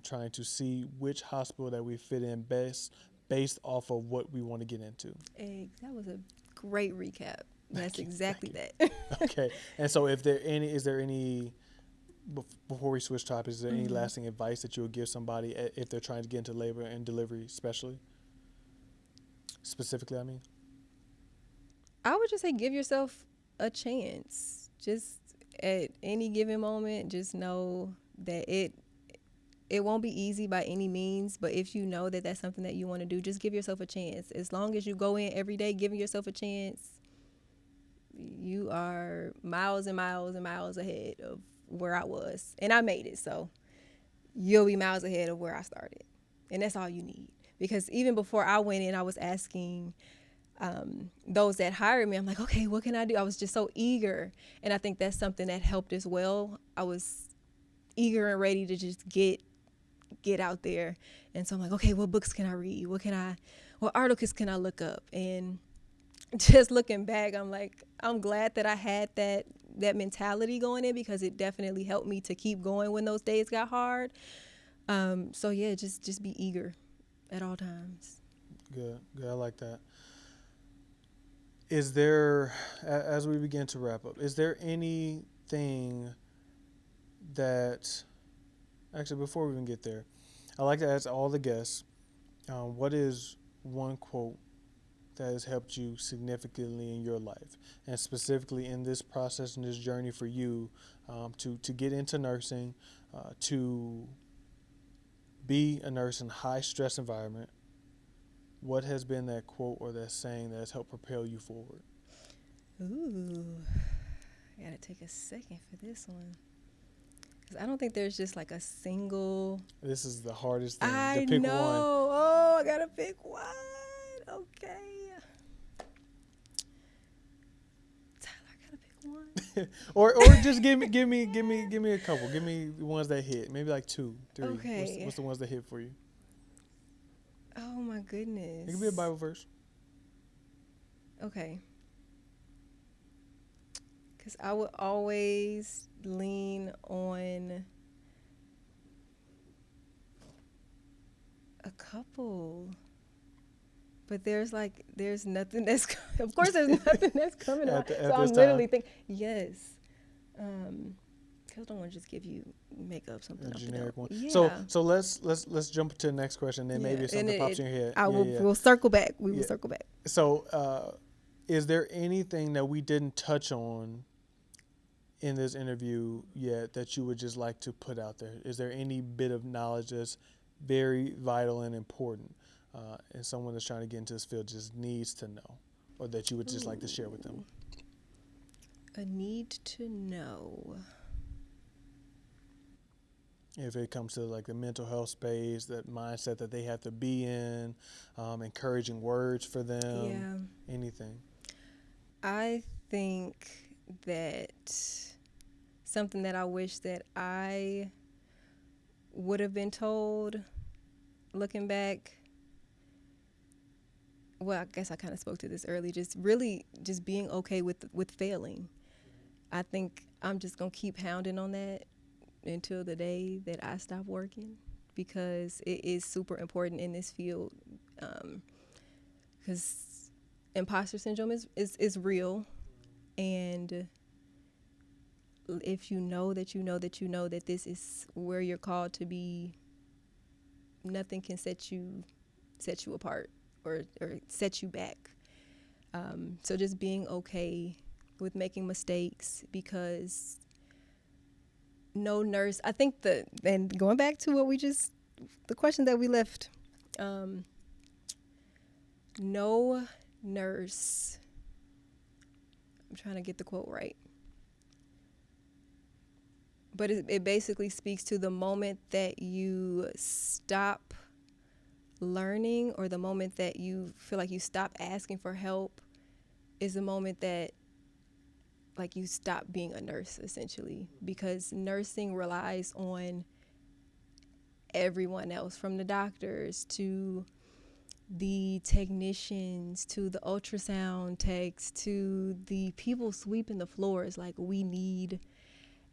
trying to see which hospital that we fit in best based off of what we want to get into. That was a great recap. That's exactly Thank that. you. Okay. And so is there any, before we switch topics, is there any lasting advice that you would give somebody if they're trying to get into labor and delivery, specifically, I mean? I would just say give yourself a chance. Just at any given moment, just know that it won't be easy by any means, but if you know that that's something that you want to do, just give yourself a chance. As long as you go in every day giving yourself a chance, you are miles and miles and miles ahead of where I was. And I made it, so you'll be miles ahead of where I started. And that's all you need. Because even before I went in, I was asking those that hired me, I'm like, okay, what can I do? I was just so eager. And I think that's something that helped as well. I was eager and ready to just get out there. And so I'm like, okay, what books can I read? What articles can I look up? And just looking back, I'm like, I'm glad that I had that mentality going in, because it definitely helped me to keep going when those days got hard. So yeah, just be eager at all times. Good. I like that. Is there, as we begin to wrap up, is there anything that, actually, before we even get there, I like to ask all the guests, what is one quote that has helped you significantly in your life, and specifically in this process and this journey for you, to get into nursing, to be a nurse in a high stress environment? What has been that quote or that saying that has helped propel you forward? Ooh, I gotta take a second for this one, because I don't think there's just like a single. This is the hardest thing, I to pick know. one. Oh, I gotta pick one. Okay. Tyler, I gotta pick one. or just give me a couple. Give me the ones that hit. Maybe like 2, 3. Okay. What's the ones that hit for you? Oh my goodness. It could be a Bible verse. Okay. Because I would always lean on a couple. But there's nothing that's, of course there's nothing that's coming up. So I'm literally thinking, yes. Because I don't want to just make up something. A generic one. Yeah. So let's jump to the next question. Then maybe if something pops in your head. We'll circle back. We will circle back. So, is there anything that we didn't touch on in this interview yet that you would just like to put out there? Is there any bit of knowledge that's very vital and important, and someone that's trying to get into this field just needs to know, or that you would just like to share with them? A need to know. If it comes to like the mental health space, that mindset that they have to be in, encouraging words for them, anything. I think that something that I wish that I would have been told looking back, well, I guess I kind of spoke to this early, just being okay with failing. I think I'm just going to keep hounding on that until the day that I stop working, because it is super important in this field, because imposter syndrome is real. And if you know that this is where you're called to be, nothing can set you apart or set you back. So just being okay with making mistakes, because no nurse, I think and going back to the question that we left, no nurse, I'm trying to get the quote right, but it basically speaks to the moment that you stop learning, or the moment that you feel like you stop asking for help, is the moment that like you stop being a nurse, essentially, because nursing relies on everyone else, from the doctors to the technicians to the ultrasound techs to the people sweeping the floors. Like, we need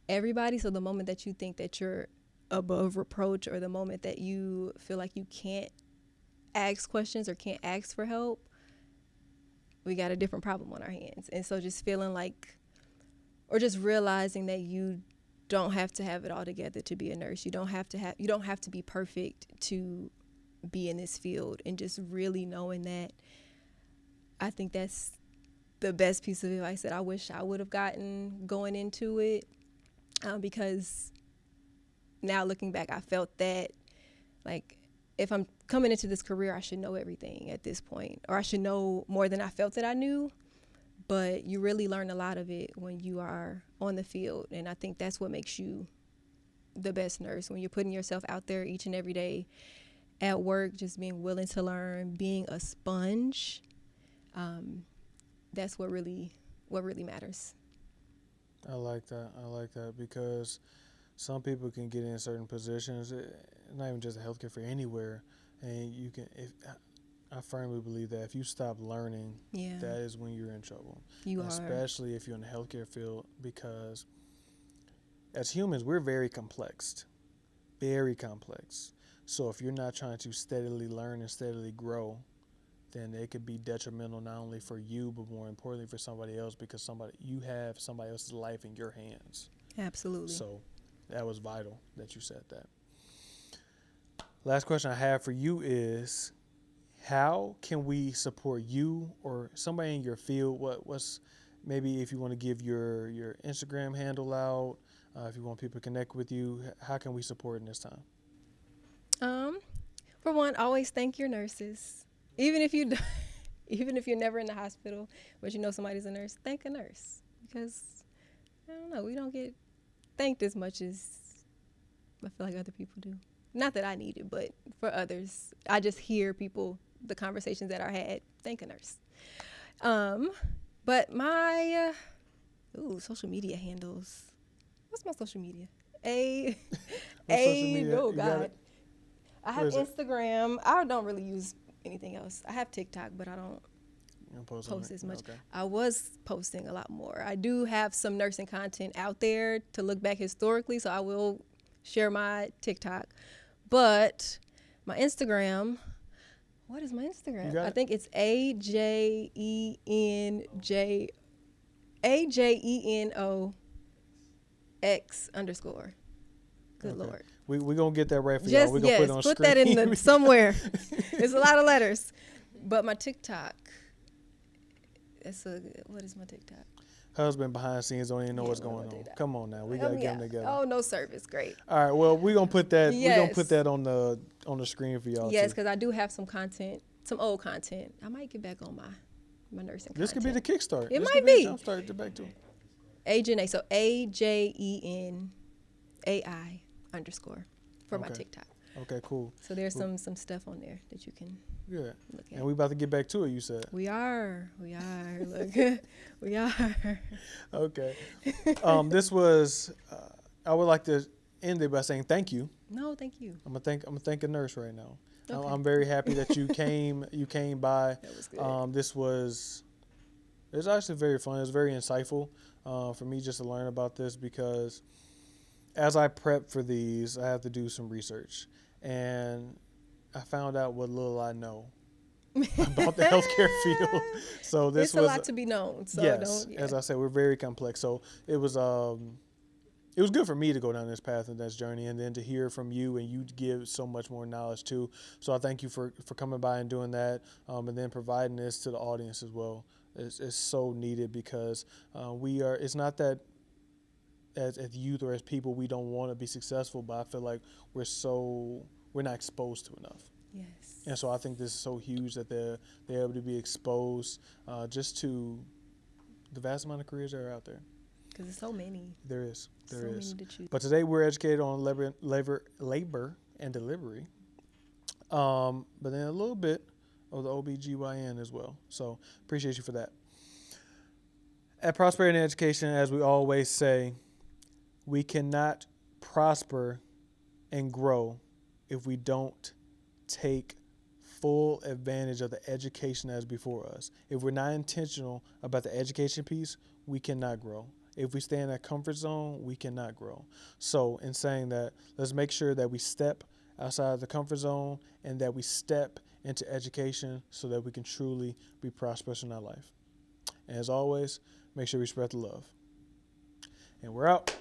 everybody. So the moment that you think that you're above reproach, or the moment that you feel like you can't ask questions or can't ask for help, we got a different problem on our hands. And so just feeling like, or just realizing that you don't have to have it all together to be a nurse. You don't have to be perfect to be in this field, and just really knowing that. I think that's the best piece of advice that I wish I would have gotten going into it, because now looking back, I felt that, like, if I'm coming into this career, I should know everything at this point, or I should know more than I felt that I knew. But you really learn a lot of it when you are on the field, and I think that's what makes you the best nurse, when you're putting yourself out there each and every day at work, just being willing to learn, being a sponge. That's what really matters. I like that because some people can get in certain positions, not even just healthcare, for anywhere, and you can. I firmly believe that if you stop learning, that is when you're in trouble. Especially if you're in the healthcare field, because as humans, we're very complex. So if you're not trying to steadily learn and steadily grow, then it could be detrimental not only for you, but more importantly for somebody else, because you have somebody else's life in your hands. Absolutely. So that was vital that you said that. Last question I have for you is, how can we support you or somebody in your field? What's maybe if you want to give your Instagram handle out, if you want people to connect with you, how can we support in this time? For one, always thank your nurses. Even if you're never in the hospital, but you know somebody's a nurse, thank a nurse, because I don't know, we don't get thanked as much as I feel like other people do. Not that I need it, but for others, I just hear the conversations that are had. Thank a nurse. But my social media handles. What's my social media? Oh God. I have Instagram. I don't really use anything else. I have TikTok, but I don't post as much. Okay. I was posting a lot more. I do have some nursing content out there to look back historically, so I will share my TikTok. But my Instagram, what is my Instagram? I think it's AJENOX_. Good Lord. We're going to get that right for y'all. We're going to put it on put screen. that in somewhere. It's a lot of letters. But my TikTok, what is my TikTok? Husband behind the scenes don't even know what's going on. Come on now. We got to get them together. Oh, no service. Great. All right. Well, we're going to put that we're going to put that on the screen for y'all. Yes, because I do have some content, some old content. I might get back on my nursing This content. could be the kickstart. It might be. Jumpstart it back to AJENA. So AJENAI_ for my TikTok. Okay, cool. So there's some stuff on there that you can look at. And we about to get back to it, you said. We are. Look, we are. Okay. This was, I would like to end it by saying thank you. No, thank you. I'm gonna thank a nurse right now. Okay. I'm very happy that you came by. That was good. It was actually very fun. It was very insightful for me just to learn about this, because as I prep for these, I have to do some research, and I found out what little I know about the healthcare field. So this was a lot to be known. So yes, as I said, we're very complex. So it was good for me to go down this path and this journey, and then to hear from you, and you give so much more knowledge too. So I thank you for coming by and doing that, and then providing this to the audience as well. It's so needed, because it's not that as youth or as people we don't want to be successful, but I feel like we're not exposed to enough. Yes. And so I think this is so huge that they're able to be exposed just to the vast amount of careers that are out there. Because there's so many. There is. Many to choose. But today we're educated on labor and delivery, but then a little bit of the OBGYN as well. So appreciate you for that. At Prosperity and Education, as we always say, we cannot prosper and grow if we don't take full advantage of the education that is before us. If we're not intentional about the education piece, we cannot grow. If we stay in that comfort zone, we cannot grow. So in saying that, let's make sure that we step outside of the comfort zone and that we step into education so that we can truly be prosperous in our life. As always, make sure we spread the love. And we're out.